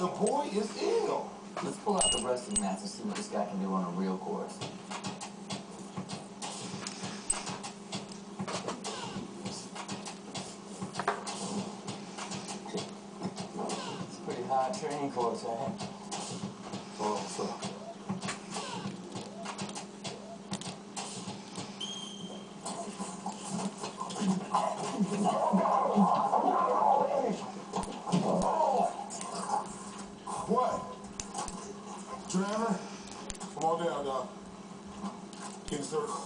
The boy is ill. Let's pull out the wrestling mats and see what this guy can do on a real course. It's a pretty hard training course, eh? Oh, so. What? Trevor? Come on down, dog. Get in the circle.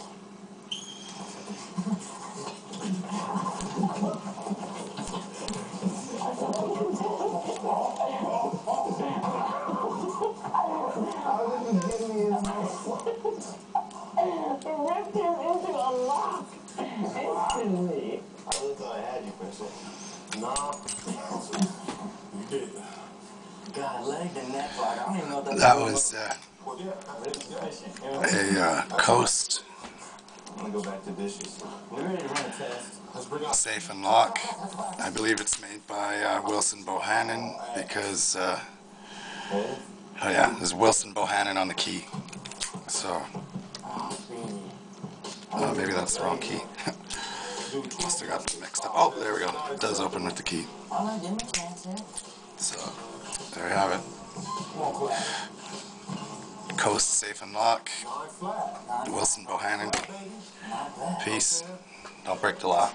Ripped him into a lock instantly. I really thought I had you for a second. Nah. You did. God, leg and neck lock. I don't even know if that's That was a Coast I'm gonna go back to dishes. We're ready to run a test. Let's bring up. safe and lock. I believe it's made by Wilson-Bohannan because, oh yeah, there's Wilson-Bohannan on the key. So, maybe that's the wrong key. Must have got them mixed up. Oh, there we go. It does open with the key. So, there you have it. Coast safe and lock. Wilson-Bohannan. Peace. Don't break the law.